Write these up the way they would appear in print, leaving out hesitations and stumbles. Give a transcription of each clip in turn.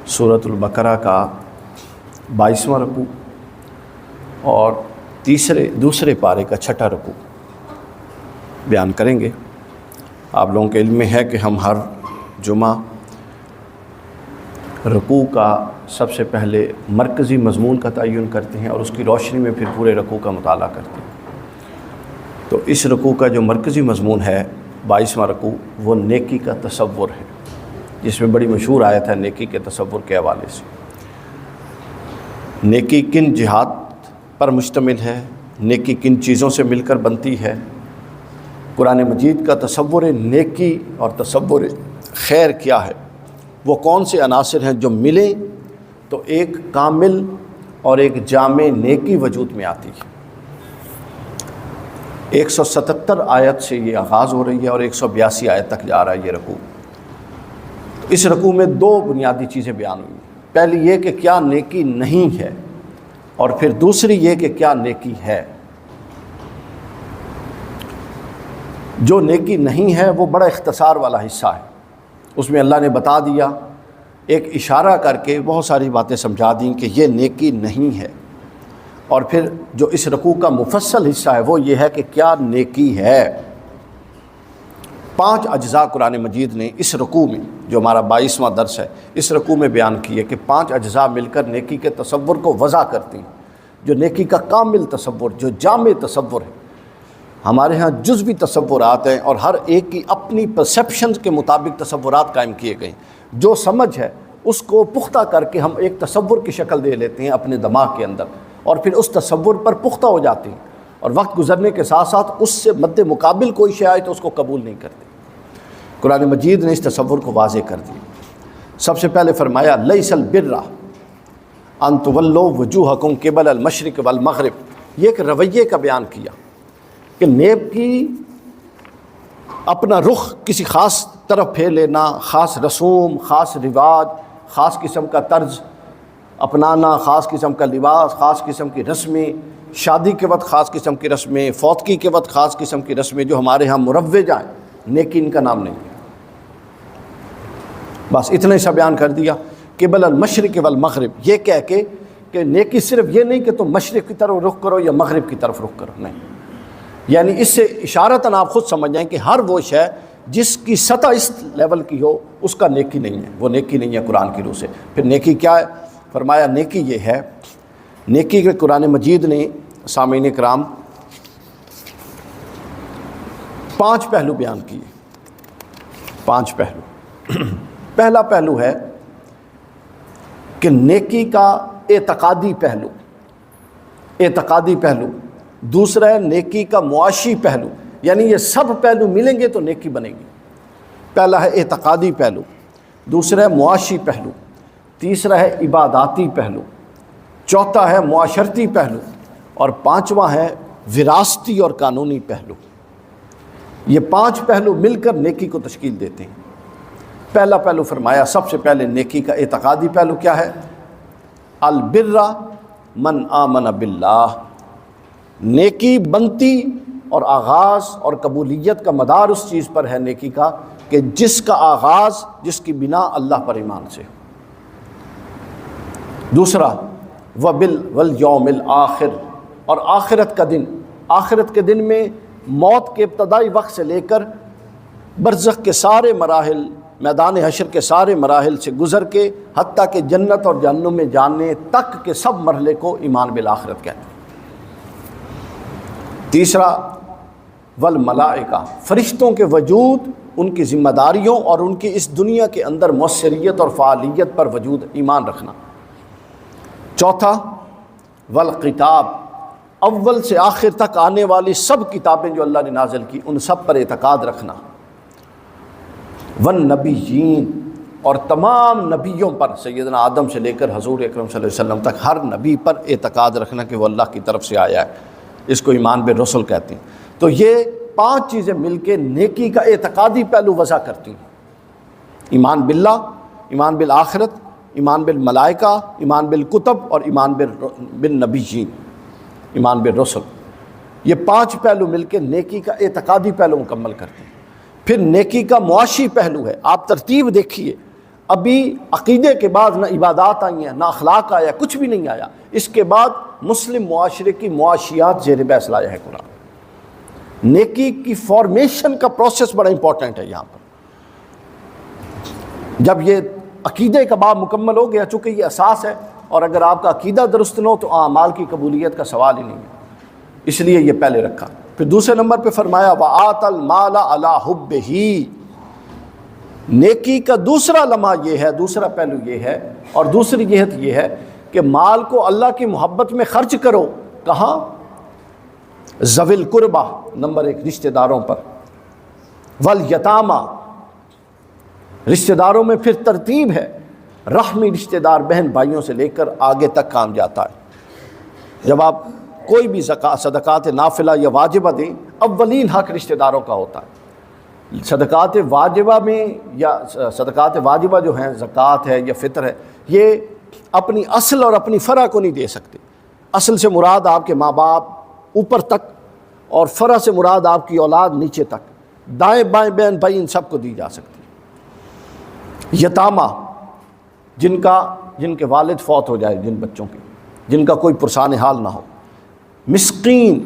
سورۃ البقرہ کا 22واں رکوع اور دوسرے پارے کا 6واں رکوع بیان کریں گے۔ آپ لوگوں کے علم میں ہے کہ ہم ہر جمعہ رکوع کا سب سے پہلے مرکزی مضمون کا تعین کرتے ہیں اور اس کی روشنی میں پھر پورے رکوع کا مطالعہ کرتے ہیں۔ تو اس رکوع کا جو مرکزی مضمون ہے 22واں رکوع وہ نیکی کا تصور ہے، جس میں بڑی مشہور آیت ہے نیکی کے تصور کے حوالے سے۔ نیکی کن جہات پر مشتمل ہے، نیکی کن چیزوں سے مل کر بنتی ہے، قرآن مجید کا تصور نیکی اور تصور خیر کیا ہے، وہ کون سے عناصر ہیں جو ملیں تو ایک کامل اور ایک جامع نیکی وجود میں آتی ہے۔ 177 آیت سے یہ آغاز ہو رہی ہے اور 182 آیت تک جا رہا ہے یہ رکوع۔ اس رکوع میں 2 بنیادی چیزیں بیان ہوئی، پہلی یہ کہ کیا نیکی نہیں ہے اور پھر دوسری یہ کہ کیا نیکی ہے۔ جو نیکی نہیں ہے وہ بڑا اختصار والا حصہ ہے، اس میں اللہ نے بتا دیا، ایک اشارہ کر کے بہت ساری باتیں سمجھا دیں کہ یہ نیکی نہیں ہے، اور پھر جو اس رکوع کا مفصل حصہ ہے وہ یہ ہے کہ کیا نیکی ہے۔ 5 اجزاء قرآن مجید نے اس رکوع میں، جو ہمارا 22واں درس ہے، اس رکوع میں بیان کیے کہ 5 اجزاء مل کر نیکی کے تصور کو وضع کرتی ہیں، جو نیکی کا کامل تصور، جو جامع تصور ہے۔ ہمارے ہاں جزوی تصورات ہیں اور ہر ایک کی اپنی پرسیپشن کے مطابق تصورات قائم کیے گئے ہیں۔ جو سمجھ ہے اس کو پختہ کر کے ہم ایک تصور کی شکل دے لیتے ہیں اپنے دماغ کے اندر، اور پھر اس تصور پر پختہ ہو جاتے ہیں، اور وقت گزرنے کے ساتھ ساتھ اس سے مد مقابل کوئی شے آئے تو اس کو قبول نہیں کرتے۔ قرآن مجید نے اس تصور کو واضح کر دیا۔ سب سے پہلے فرمایا لیس البر ان تولوا وجوہکم قبل المشرق والمغرب، یہ ایک رویے کا بیان کیا کہ نیکی اپنا رخ کسی خاص طرف پھیر لینا، خاص رسوم، خاص رواج، خاص قسم کا طرز اپنانا، خاص قسم کا لباس، خاص قسم کی رسمیں، شادی کے وقت خاص قسم کی رسمیں، فوتگی کے وقت خاص قسم کی رسمیں جو ہمارے ہاں مروج ہیں، نیکی ان کا نام نہیں ہے۔ بس اتنا ہی سا بیان کر دیا۔ قبل المشرق والمغرب، یہ کہہ کے کہ نیکی صرف یہ نہیں کہ تم مشرق کی طرف رخ کرو یا مغرب کی طرف رخ کرو، نہیں، یعنی اس سے اشارتاً آپ خود سمجھ جائیں کہ ہر وہ شے جس کی سطح اس لیول کی ہو اس کا نیکی نہیں ہے، وہ نیکی نہیں ہے قرآن کی روح سے۔ پھر نیکی کیا ہے؟ فرمایا نیکی یہ ہے، نیکی کے قرآن مجید نے سامعین کرام 5 پہلو بیان کیے، 5 پہلو۔ پہلا پہلو ہے کہ نیکی کا اعتقادی پہلو، دوسرا ہے نیکی کا معاشی پہلو، یعنی یہ سب پہلو ملیں گے تو نیکی بنے گی۔ پہلا ہے اعتقادی پہلو، دوسرا ہے معاشی پہلو، تیسرا ہے عباداتی پہلو، چوتھا ہے معاشرتی پہلو، اور 5واں ہے وراثتی اور قانونی پہلو۔ یہ 5 پہلو مل کر نیکی کو تشکیل دیتے ہیں۔ پہلا پہلو فرمایا سب سے پہلے نیکی کا اعتقادی پہلو کیا ہے؟ البر من آمن باللہ، نیکی بنتی اور آغاز اور قبولیت کا مدار اس چیز پر ہے نیکی کا کہ جس کا آغاز، جس کی بنا اللہ پر ایمان سے۔ دوسرا والیوم الآخر، اور آخرت کا دن، آخرت کے دن میں موت کے ابتدائی وقت سے لے کر برزخ کے سارے مراحل، میدان حشر کے سارے مراحل سے گزر کے حتیٰ کہ جنت اور جہنم میں جانے تک کے سب مرحلے کو ایمان بالآخرت کہتے ہیں۔ تیسرا والملائکہ، فرشتوں کے وجود، ان کی ذمہ داریوں اور ان کی اس دنیا کے اندر مؤثریت اور فعالیت پر وجود ایمان رکھنا۔ چوتھا والکتاب، اول سے آخر تک آنے والی سب کتابیں جو اللہ نے نازل کی ان سب پر اعتقاد رکھنا۔ والنبیین، اور تمام نبیوں پر، سیدنا آدم سے لے کر حضور اکرم صلی اللہ علیہ وسلم تک ہر نبی پر اعتقاد رکھنا کہ وہ اللہ کی طرف سے آیا ہے، اس کو ایمان بالرسل کہتے ہیں۔ تو یہ 5 چیزیں مل کے نیکی کا اعتقادی پہلو وضع کرتی ہیں: ایمان باللہ، ایمان بالآخرت، ایمان بالملائکہ، ایمان بالکتب، اور ایمان بالنبیین، ایمان بالرسل۔ یہ 5 پہلو مل کے نیکی کا اعتقادی پہلو مکمل کرتے ہیں۔ پھر نیکی کا معاشی پہلو ہے، آپ ترتیب دیکھیے، ابھی عقیدے کے بعد نہ عبادات آئی ہیں، نہ اخلاق آیا، کچھ بھی نہیں آیا۔ اس کے بعد مسلم معاشرے کی معاشیات زیر بحث لایا ہے قرآن۔ نیکی کی فارمیشن کا پروسیس بڑا امپورٹنٹ ہے یہاں پر۔ جب یہ عقیدے کا باب مکمل ہو گیا، چونکہ یہ اساس ہے، اور اگر آپ کا عقیدہ درست نہ ہو تو اعمال کی قبولیت کا سوال ہی نہیں ہے، اس لیے یہ پہلے رکھا۔ پھر دوسرے نمبر پہ فرمایا وَآتَ الْمَالَ عَلَىٰ حُبِّهِ۔ نیکی کا دوسرا لمحہ یہ ہے، دوسرا پہلو یہ ہے، اور دوسری جہت یہ ہے کہ مال کو اللہ کی محبت میں خرچ کرو۔ کہاں؟ ذوی القربہ، نمبر 1 رشتہ داروں پر، والیتامہ، رشتہ داروں میں پھر ترتیب ہے، رحمی رشتہ دار بہن بھائیوں سے لے کر آگے تک کام جاتا ہے۔ جب آپ کوئی بھی صدقات نافلہ یا واجبہ دیں، اولین حق رشتہ داروں کا ہوتا ہے۔ صدقات واجبہ میں یا صدقات واجبہ جو ہیں، زکوٰۃ ہے یا فطر ہے، یہ اپنی اصل اور اپنی فرع کو نہیں دے سکتے۔ اصل سے مراد آپ کے ماں باپ اوپر تک، اور فرع سے مراد آپ کی اولاد نیچے تک، دائیں بائیں بہن بھائی ان سب کو دی جا سکتی ہے۔ یتامہ، جن کے والد فوت ہو جائے، جن بچوں کے، جن کا کوئی پرسان حال نہ ہو۔ مسکین،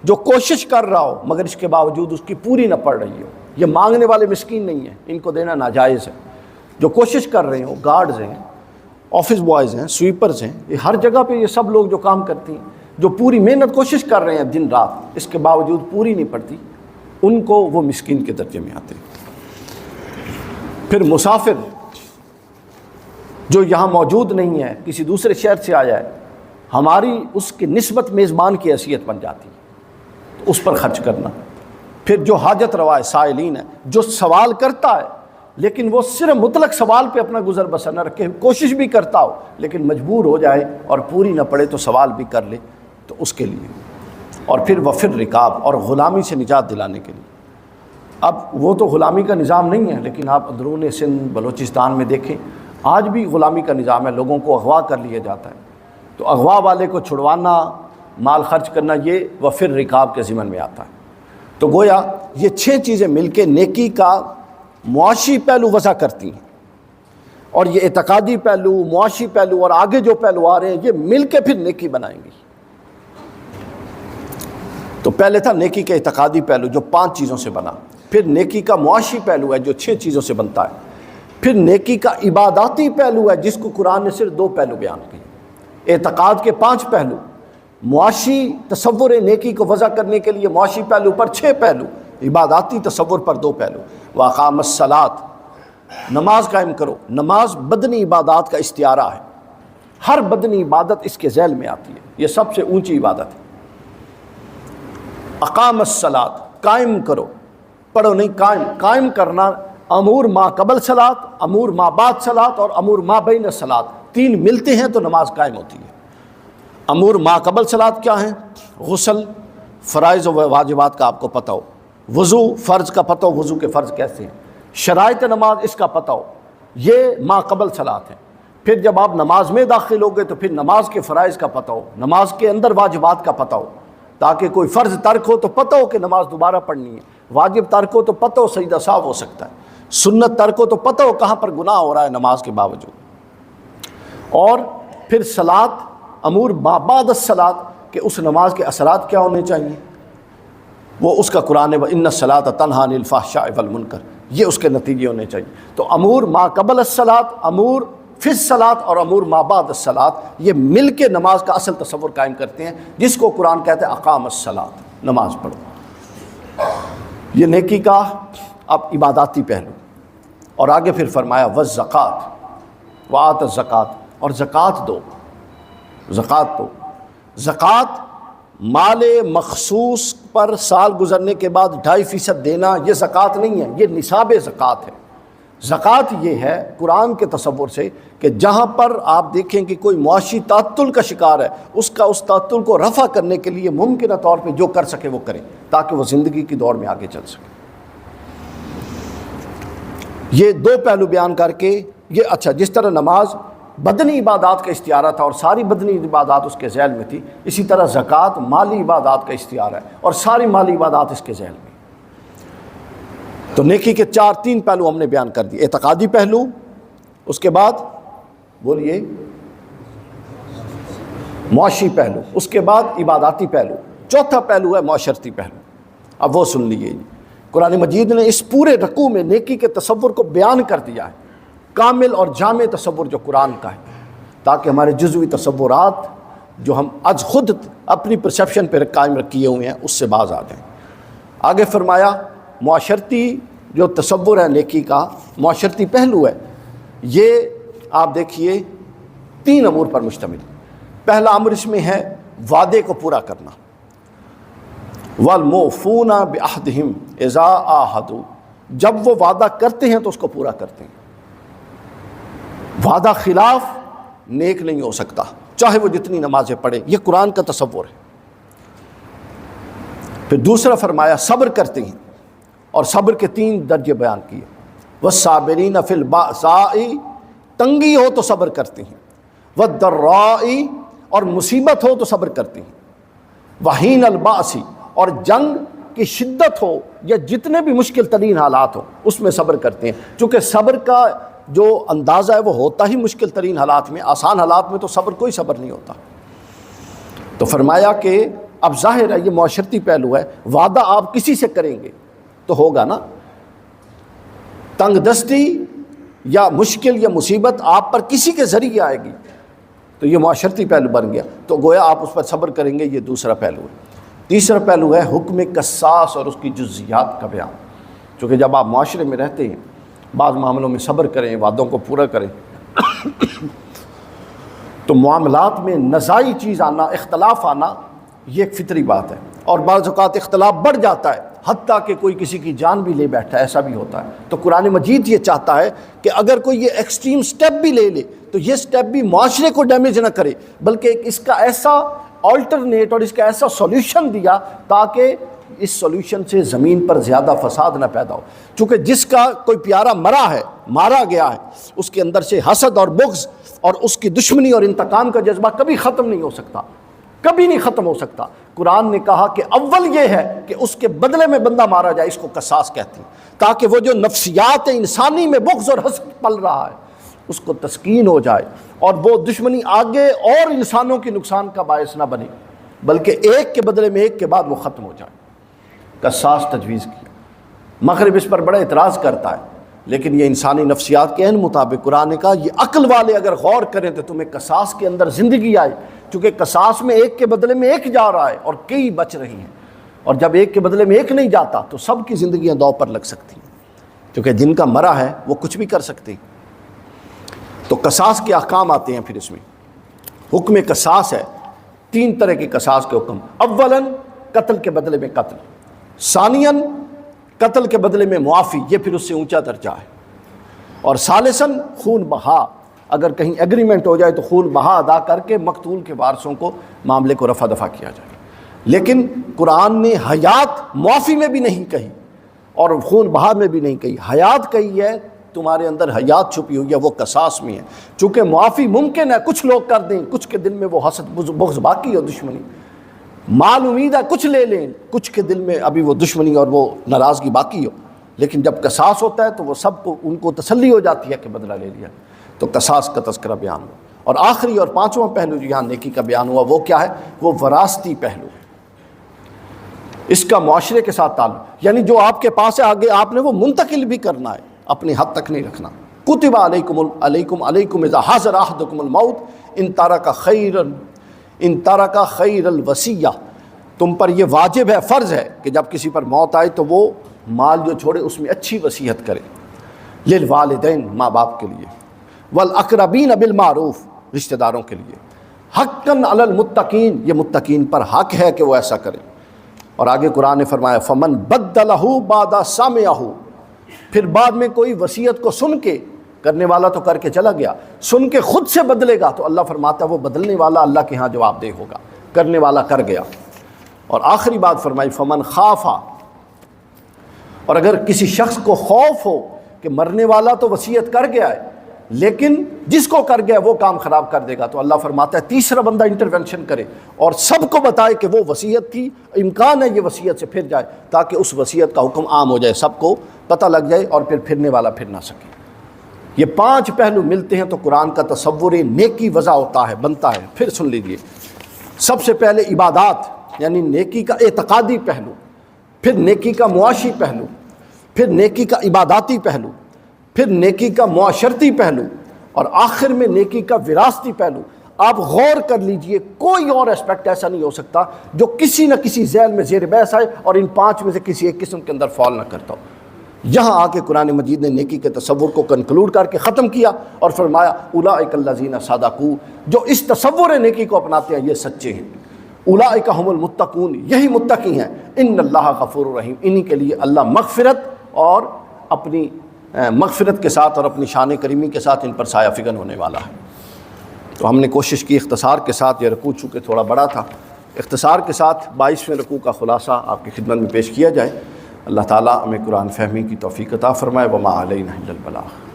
جو کوشش کر رہا ہو مگر اس کے باوجود اس کی پوری نہ پڑ رہی ہو۔ یہ مانگنے والے مسکین نہیں ہیں، ان کو دینا ناجائز ہے۔ جو کوشش کر رہے ہوں، گارڈز ہیں، آفس بوائز ہیں، سویپرز ہیں، یہ ہر جگہ پہ یہ سب لوگ جو کام کرتی ہیں، جو پوری محنت کوشش کر رہے ہیں دن رات، اس کے باوجود پوری نہیں پڑتی، ان کو وہ مسکین کے درجے میں آتے ہیں۔ پھر مسافر، جو یہاں موجود نہیں ہے، کسی دوسرے شہر سے آیا ہے، ہماری اس کی نسبت میزبان کی حیثیت بن جاتی ہے، تو اس پر خرچ کرنا۔ پھر جو حاجت روا ہے، سائلین ہے، جو سوال کرتا ہے لیکن وہ صرف مطلق سوال پہ اپنا گزر بسر نہ رکھے، کوشش بھی کرتا ہو لیکن مجبور ہو جائے اور پوری نہ پڑے تو سوال بھی کر لے، تو اس کے لیے۔ اور پھر وفر رکاب، اور غلامی سے نجات دلانے کے لیے۔ اب وہ تو غلامی کا نظام نہیں ہے، لیکن آپ اندرون سندھ بلوچستان میں دیکھیں، آج بھی غلامی کا نظام ہے، لوگوں کو اغوا کر لیا جاتا ہے، تو اغوا والے کو چھڑوانا، مال خرچ کرنا، یہ وفر رکاب کے ضمن میں آتا ہے۔ تو گویا یہ 6 چیزیں مل کے نیکی کا معاشی پہلو وضع کرتی ہیں، اور یہ اعتقادی پہلو، معاشی پہلو، اور آگے جو پہلو آ رہے ہیں، یہ مل کے پھر نیکی بنائیں گی۔ تو پہلے تھا نیکی کے اعتقادی پہلو جو 5 چیزوں سے بنا، پھر نیکی کا معاشی پہلو ہے جو 6 چیزوں سے بنتا ہے، پھر نیکی کا عباداتی پہلو ہے جس کو قرآن نے صرف 2 پہلو بیان کیے۔ اعتقاد کے 5 پہلو، معاشی تصور نیکی کو وضع کرنے کے لیے معاشی پہلو پر 6 پہلو، عباداتی تصور پر 2 پہلو۔ وَأَقَامَ الصَّلَاةَ، نماز قائم کرو۔ نماز بدنی عبادات کا استعارہ ہے، ہر بدنی عبادت اس کے ذیل میں آتی ہے، یہ سب سے اونچی عبادت ہے۔ اقام الصلاۃ، قائم کرو، پڑھو نہیں، قائم کرنا۔ امور ما قبل صلاۃ، امور ما بعد صلاۃ، اور امور ما بین صلاۃ، 3 ملتے ہیں تو نماز قائم ہوتی ہے۔ امور ما قبل صلاۃ کیا ہیں؟ غسل، فرائض و واجبات کا آپ کو پتہ ہو، وضو فرض کا پتہ ہو، وضو کے فرض کیسے ہیں، شرائط نماز اس کا پتہ ہو، یہ ما قبل صلاۃ ہے۔ پھر جب آپ نماز میں داخل ہوگے تو پھر نماز کے فرائض کا پتہ ہو، نماز کے اندر واجبات کا پتہ ہو، تاکہ کوئی فرض ترک ہو تو پتہ ہو کہ نماز دوبارہ پڑھنی ہے، واجب ترک ہو تو پتہ ہو سجدہ سہو ہو سکتا ہے، سنت ترک ہو تو پتہ ہو کہاں پر گناہ ہو رہا ہے نماز کے باوجود۔ اور پھر صلاۃ، امور ما بعد الصلاۃ، کہ اس نماز کے اثرات کیا ہونے چاہیے، وہ اس کا قرآن وَإِنَّ الصَّلَاةَ تَنْهَىٰ عَنِ الْفَحْشَاءِ وَالْمُنکَرِ، یہ اس کے نتیجے ہونے چاہیے۔ تو امور ما قبل الصلاۃ، امور فی الصلاۃ، اور امور ما بعد الصلاۃ، یہ مل کے نماز کا اصل تصور قائم کرتے ہیں، جس کو قرآن کہتے ہیں اقام الصلاۃ، نماز پڑھو۔ یہ نیکی کا اب عباداتی پہلو، اور آگے پھر فرمایا والزکوٰۃ، وآت الزکوٰۃ، اور زکوٰۃ دو، زکوٰۃ دو۔ زکوٰۃ مال مخصوص پر سال گزرنے کے بعد 2.5% دینا، یہ زکوٰۃ نہیں ہے، یہ نصاب زکوٰۃ ہے۔ زکوٰۃ یہ ہے قرآن کے تصور سے کہ جہاں پر آپ دیکھیں کہ کوئی معاشی تعطل کا شکار ہے، اس تعطل کو رفع کرنے کے لیے ممکنہ طور پہ جو کر سکے وہ کرے، تاکہ وہ زندگی کی دوڑ میں آگے چل سکے۔ یہ 2 پہلو بیان کر کے یہ اچھا، جس طرح نماز بدنی عبادات کا استعارہ تھا اور ساری بدنی عبادات اس کے ذیل میں تھی، اسی طرح زکوٰۃ مالی عبادات کا استعارہ ہے اور ساری مالی عبادات اس کے ذیل میں۔ تو نیکی کے 3 پہلو ہم نے بیان کر دیے، اعتقادی پہلو، اس کے بعد بولیے معاشی پہلو، اس کے بعد عباداتی پہلو، چوتھا پہلو ہے معاشرتی پہلو۔ اب وہ سن لیجیے، قرآن مجید نے اس پورے رکوع میں نیکی کے تصور کو بیان کر دیا ہے، کامل اور جامع تصور جو قرآن کا ہے، تاکہ ہمارے جزوی تصورات جو ہم آج خود اپنی پرسیپشن پہ قائم کیے ہوئے ہیں اس سے باز آ جائیں۔ آگے فرمایا معاشرتی جو تصور ہے نیکی کا، معاشرتی پہلو ہے، یہ آپ دیکھیے 3 امور پر مشتمل۔ پہلا امر اس میں ہے وعدے کو پورا کرنا، وَالْمُوفُونَ بِعَهْدِهِمْ إِذَا عَاهَدُوا، جب وہ وعدہ کرتے ہیں تو اس کو پورا کرتے ہیں۔ وعدہ خلاف نیک نہیں ہو سکتا، چاہے وہ جتنی نمازیں پڑھے، یہ قرآن کا تصور ہے۔ پھر دوسرا فرمایا صبر کرتے ہیں، اور صبر کے 3 درجے بیان کیے۔ وَالصَّابِرِينَ فِي الْبَأْسَاءِ، تنگی ہو تو صبر کرتے ہیں، وَالضَّرَّاءِ، اور مصیبت ہو تو صبر کرتے ہیں، وَحِينَ الْبَأْسِ، اور جنگ کی شدت ہو یا جتنے بھی مشکل ترین حالات ہوں اس میں صبر کرتے ہیں۔ چونکہ صبر کا جو اندازہ ہے وہ ہوتا ہی مشکل ترین حالات میں، آسان حالات میں تو صبر کوئی صبر نہیں ہوتا۔ تو فرمایا کہ اب ظاہر ہے یہ معاشرتی پہلو ہے، وعدہ آپ کسی سے کریں گے تو ہوگا نا، تنگ دستی یا مشکل یا مصیبت آپ پر کسی کے ذریعے آئے گی تو یہ معاشرتی پہلو بن گیا، تو گویا آپ اس پر صبر کریں گے، یہ دوسرا پہلو ہے۔ تیسرا پہلو ہے حکم قصاص اور اس کی جزیات کا بیان۔ چونکہ جب آپ معاشرے میں رہتے ہیں، بعض معاملوں میں صبر کریں، وعدوں کو پورا کریں، تو معاملات میں نزاعی چیز آنا، اختلاف آنا، یہ ایک فطری بات ہے، اور بعض اوقات اختلاف بڑھ جاتا ہے حتیٰ کہ کوئی کسی کی جان بھی لے بیٹھا ہے، ایسا بھی ہوتا ہے۔ تو قرآن مجید یہ چاہتا ہے کہ اگر کوئی یہ ایکسٹریم سٹیپ بھی لے لے تو یہ سٹیپ بھی معاشرے کو ڈیمیج نہ کرے، بلکہ اس کا ایسا آلٹرنیٹ اور اس کا ایسا سولوشن دیا تاکہ اس سولوشن سے زمین پر زیادہ فساد نہ پیدا ہو۔ چونکہ جس کا کوئی پیارا مارا گیا ہے، اس کے اندر سے حسد اور بغض اور اس کی دشمنی اور انتقام کا جذبہ کبھی ختم نہیں ہو سکتا، کبھی نہیں ختم ہو سکتا۔ قرآن نے کہا کہ اول یہ ہے کہ اس کے بدلے میں بندہ مارا جائے، اس کو قصاص کہتے ہیں، تاکہ وہ جو نفسیات انسانی میں بغض اور حسد پل رہا ہے اس کو تسکین ہو جائے، اور وہ دشمنی آگے اور انسانوں کے نقصان کا باعث نہ بنے، بلکہ ایک کے بدلے میں ایک کے بعد وہ ختم ہو جائے۔ قصاص تجویز کی، مغرب اس پر بڑا اعتراض کرتا ہے، لیکن یہ انسانی نفسیات کے عین مطابق قرآن نے کہا یہ عقل والے اگر غور کریں تو تمہیں قصاص کے اندر زندگی آئے، چونکہ قصاص میں ایک کے بدلے میں ایک جا رہا ہے اور کئی بچ رہی ہیں، اور جب ایک کے بدلے میں ایک نہیں جاتا تو سب کی زندگیاں داؤ پر لگ سکتی ہیں، کیونکہ جن کا مرا ہے وہ کچھ بھی کر سکتے ہیں۔ تو قصاص کے احکام آتے ہیں، پھر اس میں حکم قصاص ہے، 3 طرح کے قصاص کے حکم۔ اولاً قتل کے بدلے میں قتل، ثانیاً قتل کے بدلے میں معافی، یہ پھر اس سے اونچا درجہ ہے، اور ثالثاً خون بہا، اگر کہیں ایگریمنٹ ہو جائے تو خون بہا ادا کر کے مقتول کے وارثوں کو معاملے کو رفع دفع کیا جائے۔ لیکن قرآن نے حیات معافی میں بھی نہیں کہی اور خون بہا میں بھی نہیں کہی، حیات کہی ہے، تمہارے اندر حیات چھپی ہوئی ہے، وہ قصاص میں ہے۔ چونکہ معافی ممکن ہے کچھ لوگ کر دیں، کچھ کے دل میں وہ حسد بغض باقی ہو، دشمنی، مال امید ہے کچھ لے لیں، کچھ کے دل میں ابھی وہ دشمنی اور وہ ناراضگی باقی ہو، لیکن جب قصاص ہوتا ہے تو وہ سب کو ان کو تسلی ہو جاتی ہے کہ بدلہ لے لیا۔ تو قصاص کا تذکرہ بیان ہوا، اور آخری اور 5واں پہلو جو یہاں نیکی کا بیان ہوا وہ کیا ہے؟ وہ وراثتی پہلو ہے، اس کا معاشرے کے ساتھ تعلق، یعنی جو آپ کے پاس ہے آگے آپ نے وہ منتقل بھی کرنا ہے، اپنی حد تک نہیں رکھنا۔ کتب علیکم اذا حضر احدکم الموت ان ترک خیر الوصیہ، تم پر یہ واجب ہے، فرض ہے کہ جب کسی پر موت آئے تو وہ مال جو چھوڑے اس میں اچھی وصیت کرے، للوالدین، ماں باپ کے لیے، والاقربین بالمعروف، رشتہ داروں کے لیے، حقا علی المتقین، یہ متقین پر حق ہے کہ وہ ایسا کرے۔ اور آگے قرآن نے فرمایا فمن بدلہ بعد سمعہ، پھر بعد میں کوئی وصیت کو سن کے، کرنے والا تو کر کے چلا گیا، سن کے خود سے بدلے گا تو اللہ فرماتا ہے وہ بدلنے والا اللہ کے ہاں جواب دہ ہوگا، کرنے والا کر گیا۔ اور آخری بات فرمائی فمن خافا، اور اگر کسی شخص کو خوف ہو کہ مرنے والا تو وصیت کر گیا ہے لیکن جس کو کر گیا وہ کام خراب کر دے گا، تو اللہ فرماتا ہے تیسرا بندہ انٹرونشن کرے اور سب کو بتائے کہ وہ وصیت تھی، امکان ہے یہ وصیت سے پھر جائے، تاکہ اس وصیت کا حکم عام ہو جائے، سب کو پتہ لگ جائے اور پھر پھرنے والا پھر نہ سکے۔ یہ 5 پہلو ملتے ہیں تو قرآن کا تصور نیکی وضع ہوتا ہے، بنتا ہے۔ پھر سن لیجئے، سب سے پہلے عبادات یعنی نیکی کا اعتقادی پہلو، پھر نیکی کا معاشی پہلو، پھر نیکی کا عباداتی پہلو، پھر نیکی کا معاشرتی پہلو، اور آخر میں نیکی کا وراثتی پہلو۔ آپ غور کر لیجئے، کوئی اور اسپیکٹ ایسا نہیں ہو سکتا جو کسی نہ کسی ذیل میں زیر بحث آئے اور ان 5 میں سے کسی ایک قسم کے اندر فال نہ کرتا ہو۔ یہاں آ کے قرآن مجید نے نیکی کے تصور کو کنکلوڈ کر کے ختم کیا اور فرمایا اولئک الذین صدقوا، جو اس تصور نیکی کو اپناتے ہیں یہ سچے ہیں۔ اولئک هم المتقون، یہی متقی ہیں۔ ان اللہ غفور رحیم، انہی کے لیے اللہ مغفرت اور اپنی مغفرت کے ساتھ اور اپنی شان کریمی کے ساتھ ان پر سایہ فگن ہونے والا ہے۔ تو ہم نے کوشش کی اختصار کے ساتھ، یہ رکوع چونکہ تھوڑا بڑا تھا، اختصار کے ساتھ 22ویں رکوع کا خلاصہ آپ کی خدمت میں پیش کیا جائے۔ اللہ تعالیٰ ہمیں قرآن فہمی کی توفیق عطا فرمائے۔ وما علینا الا البلاغ۔